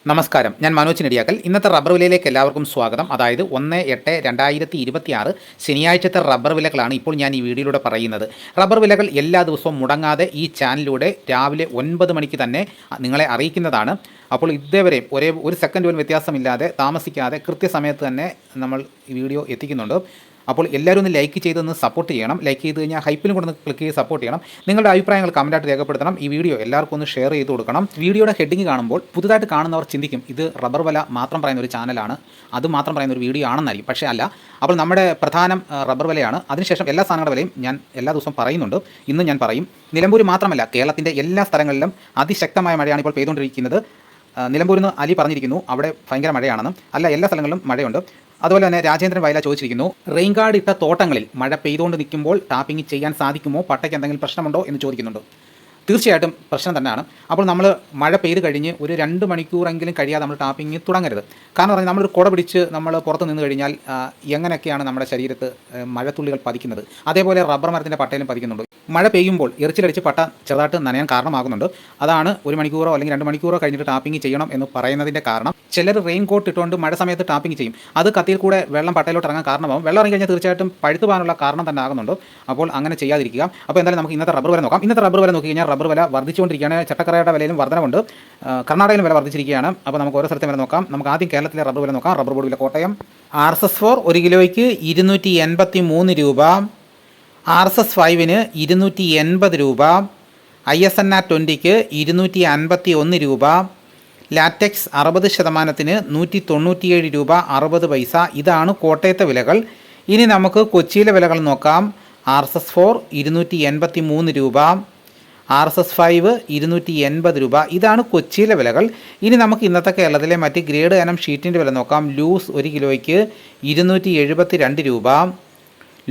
നമസ്കാരം, ഞാൻ മനോജ് നെടിയാക്കൽ. ഇന്നത്തെ റബ്ബർ വിലയിലേക്ക് എല്ലാവർക്കും സ്വാഗതം. അതായത് 1/8/2026 ശനിയാഴ്ചത്തെ റബ്ബർ വിലകളാണ് ഇപ്പോൾ ഞാൻ ഈ വീഡിയോയിലൂടെ പറയുന്നത്. റബ്ബർ വിലകൾ എല്ലാ ദിവസവും മുടങ്ങാതെ ഈ ചാനലിലൂടെ രാവിലെ 9 മണിക്ക് തന്നെ നിങ്ങളെ അറിയിക്കുന്നതാണ്. അപ്പോൾ ഇതേവരെ ഒരു സെക്കൻഡ് പോലും വ്യത്യാസമില്ലാതെ താമസിക്കാതെ കൃത്യസമയത്ത് തന്നെ നമ്മൾ ഈ വീഡിയോ എത്തിക്കുന്നുണ്ട്. അപ്പോൾ എല്ലാവരും ഒന്ന് ലൈക്ക് ചെയ്തൊന്ന് സപ്പോർട്ട് ചെയ്യണം. ലൈക്ക് ചെയ്ത് കഴിഞ്ഞാൽ ഹൈപ്പിലും കൂടെ ഒന്ന് ക്ലിക്ക് ചെയ്ത് സപ്പോർട്ട് ചെയ്യണം. നിങ്ങളുടെ അഭിപ്രായങ്ങൾ കമൻറ്റായിട്ട് രേഖപ്പെടുത്തണം. ഈ വീഡിയോ എല്ലാവർക്കും ഒന്ന് ഷെയർ ചെയ്ത് കൊടുക്കണം. വീഡിയോയുടെ ഹെഡിങ് കാണുമ്പോൾ പുതുതായിട്ട് കാണുന്നവർ ചിന്തിക്കും ഇത് റബ്ബർ വില മാത്രം പറയുന്ന ഒരു ചാനലാണ്, അത് മാത്രം പറയുന്ന ഒരു വീഡിയോ ആണെന്നായിരിക്കും. പക്ഷേ അല്ല. അപ്പോൾ നമ്മുടെ പ്രധാനം റബ്ബർ വിലയാണ്. അതിനുശേഷം എല്ലാ സാധനങ്ങളുടെ വിലയും ഞാൻ എല്ലാ ദിവസവും പറയുന്നുണ്ട്. ഇന്ന് ഞാൻ പറയും. നിലമ്പൂർ മാത്രമല്ല, കേരളത്തിൻ്റെ എല്ലാ സ്ഥലങ്ങളിലും അതിശക്തമായ മഴയാണ് ഇപ്പോൾ പെയ്തുകൊണ്ടിരിക്കുന്നത്. നിലമ്പൂരിൽ നിന്ന് അലി പറഞ്ഞിരിക്കുന്നു അവിടെ ഭയങ്കര മഴയാണെന്നും. അല്ല, എല്ലാ സ്ഥലങ്ങളിലും മഴയുണ്ട്. അതുപോലെ തന്നെ രാജേന്ദ്രൻ വയല ചോദിച്ചിരിക്കുന്നു, റെയിൻ ഗാർഡ് ഇട്ട തോട്ടങ്ങളിൽ മഴ പെയ്തുകൊണ്ട് നിൽക്കുമ്പോൾ ടാപ്പിംഗ് ചെയ്യാൻ സാധിക്കുമോ, പട്ടയ്ക്ക് എന്തെങ്കിലും പ്രശ്നമുണ്ടോ എന്ന് ചോദിക്കുന്നുണ്ട്. തീർച്ചയായിട്ടും പ്രശ്നം തന്നെയാണ്. അപ്പോൾ നമ്മൾ മഴ പെയ്ത് കഴിഞ്ഞ് ഒരു 2 മണിക്കൂറെങ്കിലും കഴിയാതെ നമ്മൾ ടാപ്പിംഗ് തുടങ്ങരുത്. കാരണം പറഞ്ഞാൽ നമ്മളൊരു കുട പിടിച്ച് നമ്മൾ പുറത്ത് നിന്ന് കഴിഞ്ഞാൽ എങ്ങനെയൊക്കെയാണ് നമ്മുടെ ശരീരത്ത് മഴത്തുള്ളികൾ പതിക്കുന്നത്, അതേപോലെ റബ്ബർ മരത്തിൻ്റെ പട്ടയിലും പതിക്കുന്നുണ്ട്. മഴ പെയ്യുമ്പോൾ എറിച്ചിലടിച്ച് പട്ട ചെറുതായിട്ട് നനയാൻ കാരണമാകുന്നുണ്ട്. അതാണ് 1 മണിക്കൂറോ അല്ലെങ്കിൽ 2 മണിക്കൂറോ കഴിഞ്ഞിട്ട് ടാപ്പിംഗ് ചെയ്യണം എന്ന് പറയുന്നതിൻ്റെ കാരണം. ചിലർ റെയിൻ കോട്ട് ഇട്ടുകൊണ്ട് മഴ സമയത്ത് ടാപ്പിംഗ് ചെയ്യും. അത് കത്തിയിൽ കൂടെ വെള്ളം പട്ടയിലോട്ട് ഇറങ്ങാൻ കാരണമാകും. വെള്ളം ഇറങ്ങി കഴിഞ്ഞാൽ തീർച്ചയായിട്ടും പഴുത്തു പോകാനുള്ള കാരണം തന്നെ ആകുന്നുണ്ട്. അപ്പോൾ അങ്ങനെ ചെയ്യാതിരിക്കുക. അപ്പോൾ എന്തായാലും നമുക്ക് ഇന്നത്തെ റബ്ബർ വില നോക്കാം. ഇന്നത്തെ റബ്ബർ വില നോക്കി കഴിഞ്ഞാൽ റബ്ബർ വില വർദ്ധിച്ചുകൊണ്ടിരിക്കുകയാണ്. ചട്ടക്കറയുടെ വിലയിലും വർധനവുണ്ട്. കർണാടകയിലും വില വർദ്ധിച്ചിരിക്കുകയാണ്. അപ്പോൾ നമുക്ക് ഓരോ സ്ഥലത്തെ വില നോക്കാം. നമുക്ക് ആദ്യം കേരളത്തിലെ റബ്ബർ വില നോക്കാം. റബ്ബർ ബോർഡ് വില കോട്ടയം RSS-4 1 കിലോയ്ക്ക് 283 രൂപ, RSS-5 280 രൂപ, ISNR 20 251 രൂപ, ലാറ്റക്സ് 60% 197 രൂപ 60 പൈസ. ഇതാണ് കോട്ടയത്തെ വിലകൾ. ഇനി നമുക്ക് കൊച്ചിയിലെ വിലകൾ നോക്കാം. RSS-4 283 രൂപ, RSS-5 280 രൂപ. ഇതാണ് കൊച്ചിയിലെ വിലകൾ. ഇനി നമുക്ക് ഇന്നത്തെ കേരളത്തിലെ മറ്റ് ഗ്രേഡ് ഇനം ഷീറ്റിൻ്റെ വില നോക്കാം. ലൂസ് 1 കിലോയ്ക്ക് 272 രൂപ,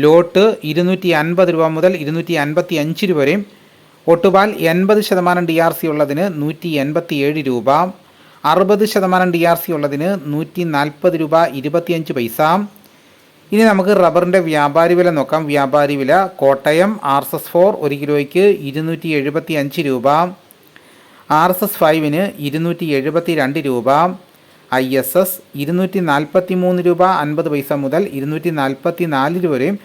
ലോട്ട് 250 രൂപ മുതൽ 255 രൂപ വരെയും, ഒട്ടുപാൽ 80% DRC ഉള്ളതിന് 187 രൂപ, 60% DRC ഉള്ളതിന് 140 രൂപ 25 പൈസ. ഇനി നമുക്ക് റബ്ബറിൻ്റെ വ്യാപാരി വില നോക്കാം. വ്യാപാരി വില കോട്ടയം RSS-4 1 കിലോയ്ക്ക് 275 രൂപ, RSS-5 272 രൂപ, ISS 243 രൂപ 50 പൈസ മുതൽ 244 രൂപ വരെയും,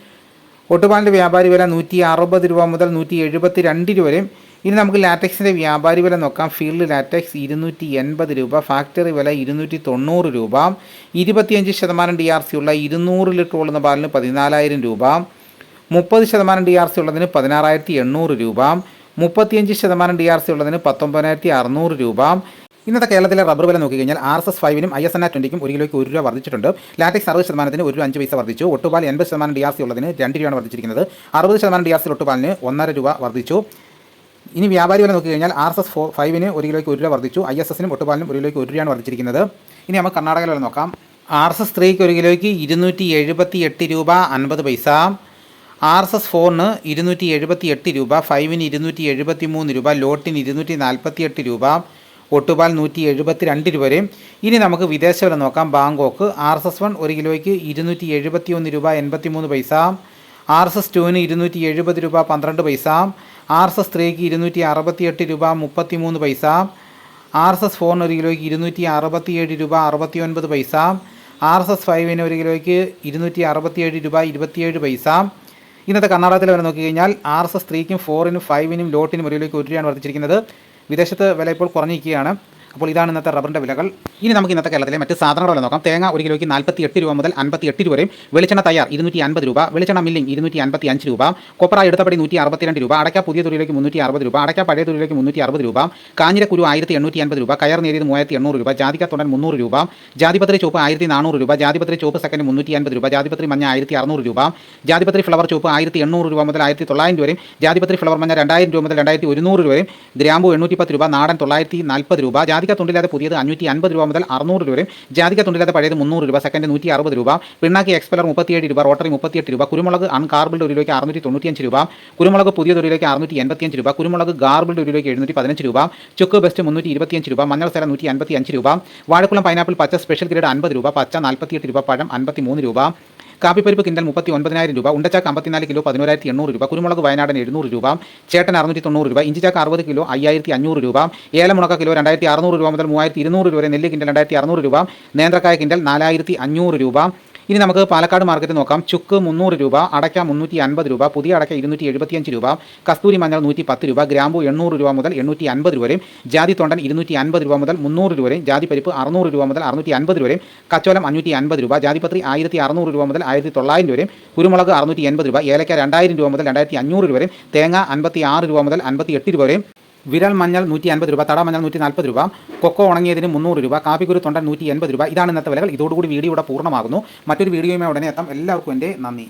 ഒട്ടുപാലിൻ്റെ വ്യാപാരി വില 160 രൂപ മുതൽ 172 രൂപ വരെയും. ഇനി നമുക്ക് ലാറ്റക്സിൻ്റെ വ്യാപാരി വില നോക്കാം. ഫീൽഡ് ലാറ്റക്സ് 280 രൂപ, ഫാക്ടറി വില 290 രൂപ, 25% DRC ഉള്ള 200 ലിറ്റർ കൊള്ളുന്ന പാലിന് 14,000 രൂപ, 30% DRC ഉള്ളതിന് 16,800 രൂപ, 35% DRC ഉള്ളതിന് 19,600 രൂപ. ഇന്നത്തെ കേരളത്തിലെ റബ്ബർ വില നോക്കിക്കഴിഞ്ഞാൽ RSS-5 ISNR 20 1 കിലോയ്ക്ക് 1 രൂപ വർദ്ധിച്ചിട്ടുണ്ട്. ലാറ്റക്സ് 60% 1 രൂപ 5 പൈസ വർദ്ധിച്ചു. ഒട്ടുപാൽ 80% DRC ഉള്ളതിന് 2 രൂപയാണ് വർദ്ധിച്ചിരിക്കുന്നത്. 60% DRC ഒട്ടുപാലിന് 1.5 രൂപ വർദ്ധിച്ചു. ഇനി വ്യാപാരി വില നോക്കിക്കഴിഞ്ഞാൽ RSS-5 1 കിലോയ്ക്ക് 1 രൂപ വർദ്ധിച്ചു. ISS-നും ഒട്ടുപാലിനും 1 കിലോയ്ക്ക് 1 രൂപയാണ് വർദ്ധിച്ചിരിക്കുന്നത്. ഇനി നമുക്ക് കർണാടക വില നോക്കാം. RSS-3 1 കിലോയ്ക്ക് 278 രൂപ 50 പൈസ, RSS-4 278 രൂപ, 5 273 രൂപ, ലോട്ടിന് 248 രൂപ, ഒട്ടുപാൽ 172 രൂപ വരെയും. ഇനി നമുക്ക് വിദേശ വില നോക്കാം. ബാങ്കോക്ക് RSS-1 1 കിലോയ്ക്ക് 271 രൂപ 83 പൈസ, RSS-2 270 രൂപ 12 പൈസ, RSS-3 268 രൂപ 33 പൈസ, RSS-4 1 കിലോയ്ക്ക് 267 രൂപ 69 പൈസ, RSS-5 1 കിലോയ്ക്ക് 267 രൂപ 27 പൈസ. ഇന്നത്തെ കർണാടകത്തിൽ വില നോക്കിക്കഴിഞ്ഞാൽ RSS-3 4 5 ലോട്ടിനും 1 കിലോയ്ക്ക് 1 രൂപയാണ് വർദ്ധിച്ചിരിക്കുന്നത്. വിദേശത്ത് വില ഇപ്പോൾ കുറഞ്ഞിരിക്കുകയാണ്. അപ്പോൾ ഇതാണ് ഇന്നത്തെ റബ്ബറിൻ്റെ വിലകൾ. ഇനി നമുക്ക് ഇന്നത്തെ കേരളത്തിലെ മറ്റ് സാധനങ്ങളുടെ വില നോക്കാം. തേങ്ങ 1 കിലോയ്ക്ക് 48 രൂപ മുതൽ 58 രൂപ വരെയും, വെളിച്ചെണ്ണ തയ്യാർ 250 രൂപ, വെളിച്ചെണ്ണ മില്ലിംഗ് 255 രൂപ, കൊപ്ര എടുത്തപടി 162 രൂപ, അടയ്ക്ക പുതിയ തുരിയിലേക്ക് 360 രൂപ, അടയ്ക്ക പഴയ തുരിയിലേക്ക് 360 രൂപ, കാഞ്ഞിരക്കുരു 1850 രൂപ, കയർ നേരിയത് 3800 രൂപ, ജാതിക്ക തൊണ്ടൻ 300 രൂപ, ജാതിപത്രി ചോപ്പ് 1400 രൂപ, ജാതിപത്രി ചോപ്പ് സെക്കൻഡ് 350 രൂപ, ജാതിപത്രി മഞ്ഞ 1600 രൂപ, ജാതിപത്രി ഫ്ലവർ ചോപ്പ് 1800 രൂപ മുതൽ 1900 രൂപ വരെയും, ജാതിപത്രി ഫ്ലവർ മഞ്ഞ 2000 രൂപ മുതൽ 2100 രൂപ വരെയും, ഗ്രാമ്പു 810 രൂപ, നാടൻ 940 രൂപ, ജാതിക്ക തുണ്ടില്ലാതെ പുതിയത് 550 രൂപ മുതൽ 600 രൂപ വരെയും, ജാതിക്ക തുണ്ടില്ലാതെ പഴയത് 300 രൂപ, സെക്കൻഡ് 160 രൂപ, പിണ്ണാക്കി എക്സ്പെലർ 37 രൂപ, റോട്ടറി 38 രൂപ, കുരുമുളക് അൺകാർബിൾഡ് 1 കിലോയ്ക്ക് 695 രൂപ, കുരുമുളക് പുതിയ 1 കിലോയ്ക്ക് 685 രൂപ, കുരുമുളക് ഗാർബിൾഡ് 1 കിലോയ്ക്ക് 715 രൂപ, ചുക്ക് ബെസ്റ്റ് 325 രൂപ, മഞ്ഞൾ സേല 155 രൂപ, വാഴക്കുളം പൈനാപ്പിൾ പച്ച സ്പെഷ്യൽ ഗ്രേഡ് 50 രൂപ, പച്ച 48 രൂപ, പഴം 53 രൂപ, കാപ്പിപ്പരിപ്പ് കിൻഡൽ 39,000 രൂപ, ഉണ്ടച്ചാക്ക് 54 കിലോ 11,800 രൂപ, കുരുമുളക് വയനാടൻ 700 രൂപ, ചേട്ടൻ 690 രൂപ, ഇഞ്ചിച്ചാക്ക് 60 കിലോ 5,500 രൂപ, ഏലമുണക്ക കിലോ 2,600 രൂപ മുതൽ 3,200 രൂപ വരെ, നെല്ല് കിൻഡൽ 2,600 രൂപ, നേന്ത്രക്കായ കിൻഡൽ 4,500 രൂപ. ഇനി നമുക്ക് പാലക്കാട് മാർക്കറ്റ് നോക്കാം. ചുക്ക് 300 രൂപ, അടയ്ക്ക 350 രൂപ, പുതിയ അടയ്ക്ക 275 രൂപ, കസ്തൂരി മഞ്ഞൾ 110 രൂപ, ഗ്രാമ്പു 800 രൂപ മുതൽ 850 രൂപ വരെയും, ജാതി തൊണ്ടൻ 250 രൂപ മുതൽ 300 രൂപ വരെയും, ജാതി പരിപ്പ് 600 രൂപ മുതൽ 650 രൂപ വരെയും, കച്ചോലം 550 രൂപ, ജാതിപത്രി 1,600 രൂപ മുതൽ 1,900 രൂപ വരെയും, കുരുമുളക് 680 രൂപ, ഏലക്ക 2,000 രൂപ മുതൽ 2,500 രൂപ വരെയും, തേങ്ങ 56 രൂപ മുതൽ 58 രൂപ വരെയും, വിരൽ മഞ്ഞൾ 150 രൂപ, തട മഞ്ഞൾ 140 രൂപ, കൊക്കോ ഉണങ്ങിയതിന് 300 രൂപ, കാപ്പിക്കുരു തൊണ്ടൻ 180 രൂപ. ഇതാണ് ഇന്നത്തെ വിലകൾ. ഇതോടുകൂടി വീഡിയോ ഇവിടെ പൂർണ്ണമാകുന്നു. മറ്റൊരു വീഡിയോയുമായി ഉടനെ എത്താം. എല്ലാവർക്കും എൻ്റെ നന്ദി.